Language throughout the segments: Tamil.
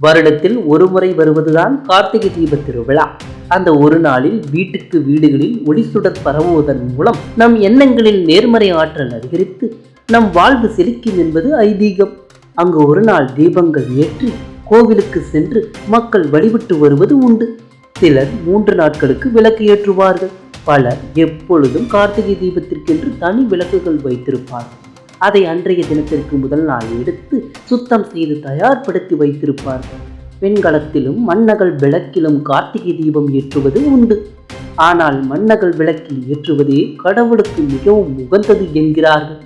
வருடத்தில் ஒரு முறை வருவதுதான் கார்த்திகை தீப திருவிழா. அந்த ஒரு நாளில் வீட்டுக்கு வீடுகளில் ஒளிசுடர் பரவுவதன் மூலம் நம் எண்ணங்களில் நேர்மறை ஆற்றல் அதிகரித்து நம் வாழ்வு செழிக்கும் என்பது ஐதீகம். அங்கு ஒரு நாள் தீபங்கள் ஏற்றி கோவிலுக்கு சென்று மக்கள் வழிபட்டு வருவது உண்டு. சிலர் 3 நாட்களுக்கு விளக்கு ஏற்றுவார்கள். பலர் எப்பொழுதும் கார்த்திகை தீபத்திற்கென்று தனி விளக்குகள் வைத்திருப்பார்கள். அதை அன்றைய தினத்திற்கு முதல் நாள் எடுத்து சுத்தம் செய்து தயார்படுத்தி வைத்திருப்பார்கள். வெண்கலத்திலும் மண்ணகல் விளக்கிலும் கார்த்திகை தீபம் ஏற்றுவது உண்டு. ஆனால் மண்ணகல் விளக்கில் ஏற்றுவதே கடவுளுக்கு மிகவும் உகந்தது என்கிறார்கள்.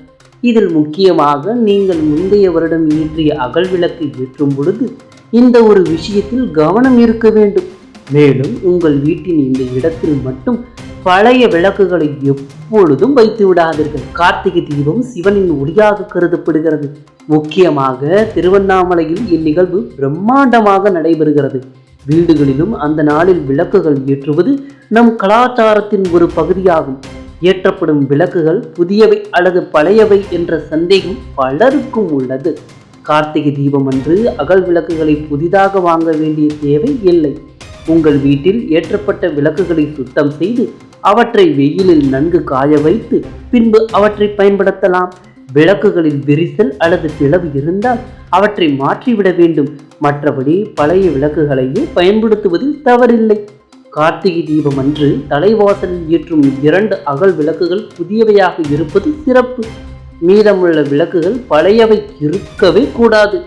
இதில் முக்கியமாக நீங்கள் முந்தைய வருடம் ஏற்றிய அகல் விளக்கு ஏற்றும் பொழுது இந்த ஒரு விஷயத்தில் கவனம் இருக்க வேண்டும். மேலும் உங்கள் வீட்டின் இந்த இடத்தில் மட்டும் பழைய விளக்குகளை எப்பொழுதும் வைத்து விடாதீர்கள். கார்த்திகை தீபம் சிவனின் ஒளியாக கருதப்படுகிறது. முக்கியமாக திருவண்ணாமலையில் இந்நிகழ்வு பிரம்மாண்டமாக நடைபெறுகிறது. வீடுகளிலும் அந்த நாளில் விளக்குகள் ஏற்றுவது நம் கலாச்சாரத்தின் ஒரு பகுதியாகும். ஏற்றப்படும் விளக்குகள் புதியவை அல்லது பழையவை என்ற சந்தேகம் பலருக்கும் உள்ளது. கார்த்திகை தீபம் அன்று அகல் விளக்குகளை புதிதாக வாங்க வேண்டிய தேவை இல்லை. உங்கள் வீட்டில் ஏற்றப்பட்ட விளக்குகளை சுத்தம் செய்து அவற்றை வெயிலில் நன்கு காய வைத்து பின்பு அவற்றை பயன்படுத்தலாம். விளக்குகளில் விரிசல் அல்லது பிளவு இருந்தால் அவற்றை மாற்றிவிட வேண்டும். மற்றபடி பழைய விளக்குகளையே பயன்படுத்துவதில் தவறில்லை. கார்த்திகை தீபம் அன்று தலைவாசலில் ஏற்றும் 2 அகல் விளக்குகள் புதியவையாக இருப்பது சிறப்பு. மீதமுள்ள விளக்குகள் பழையவை இருக்கவே கூடாது.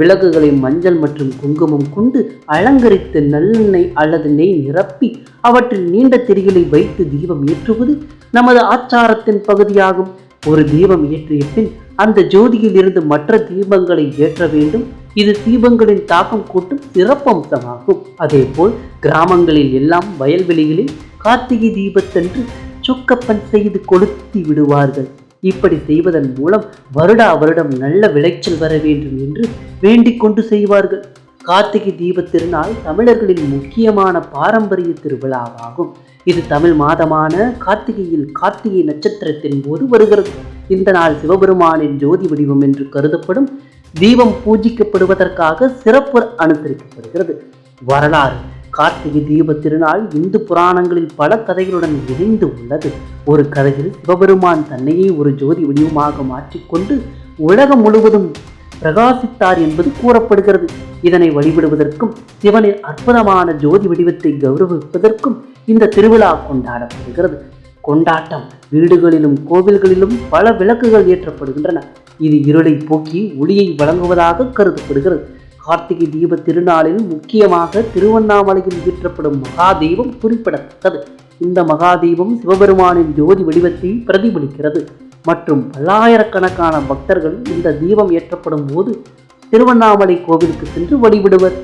விளக்குகளை மஞ்சள் மற்றும் குங்குமம் கொண்டு அலங்கரித்து நல்லெண்ணெய் அல்லது நெய் நிரப்பி அவற்றில் நீண்ட திரிகளை வைத்து தீபம் ஏற்றுவது நமது ஆச்சாரத்தின் பகுதியாகும். ஒரு தீபம் ஏற்றிய பின் அந்த ஜோதியில் இருந்து மற்ற தீபங்களை ஏற்ற வேண்டும். இது தீபங்களின் தாக்கம் கூட்டும் சிறப்பம்சமாகும். அதேபோல் கிராமங்களில் எல்லாம் வயல்வெளிகளில் கார்த்திகை தீபத்தன்று சொக்கப்பன் செய்து கொளுத்தி விடுவார்கள். இப்படி செய்வதன் மூலம் வருடம் நல்ல விளைச்சல் வர வேண்டும் என்று வேண்டிக் கொண்டு செய்வார்கள். கார்த்திகை தீப திருநாள் தமிழர்களின் முக்கியமான பாரம்பரிய திருவிழாவாகும். இது தமிழ் மாதமான கார்த்திகையில் கார்த்திகை நட்சத்திரத்தின் போது வருகிறது. இந்த நாள் சிவபெருமானின் ஜோதி வடிவம் என்று கருதப்படும் தீபம் பூஜிக்கப்படுவதற்காக சிறப்பு அனுசரிக்கப்படுகிறது. வரலாறு: கார்த்திகை தீப திருநாள் இந்து புராணங்களில் பல கதைகளுடன் இணைந்து உள்ளது. ஒரு கதையில் சிவபெருமான் தன்னையே ஒரு ஜோதி வடிவமாக மாற்றிக்கொண்டு உலகம் முழுவதும் பிரகாசித்தார் என்பது கூறப்படுகிறது. இதனை வழிபடுவதற்கும் சிவனின் அற்புதமான ஜோதி வடிவத்தை கௌரவிப்பதற்கும் இந்த திருவிழா கொண்டாடப்படுகிறது. கொண்டாட்டம்: வீடுகளிலும் கோவில்களிலும் பல விளக்குகள் ஏற்றப்படுகின்றன. இது இருளை போக்கி ஒளியை வழங்குவதாக கருதப்படுகிறது. கார்த்திகை தீப திருநாளில் முக்கியமாக திருவண்ணாமலையில் ஏற்றப்படும் மகாதீபம் குறிப்பிடத்தக்கது. இந்த மகாதீபம் சிவபெருமானின் ஜோதி வடிவத்தை பிரதிபலிக்கிறது மற்றும் பல்லாயிரக்கணக்கான பக்தர்கள் இந்த தீபம் ஏற்றப்படும் போது திருவண்ணாமலை கோவிலுக்கு சென்று வழிபடுவர்.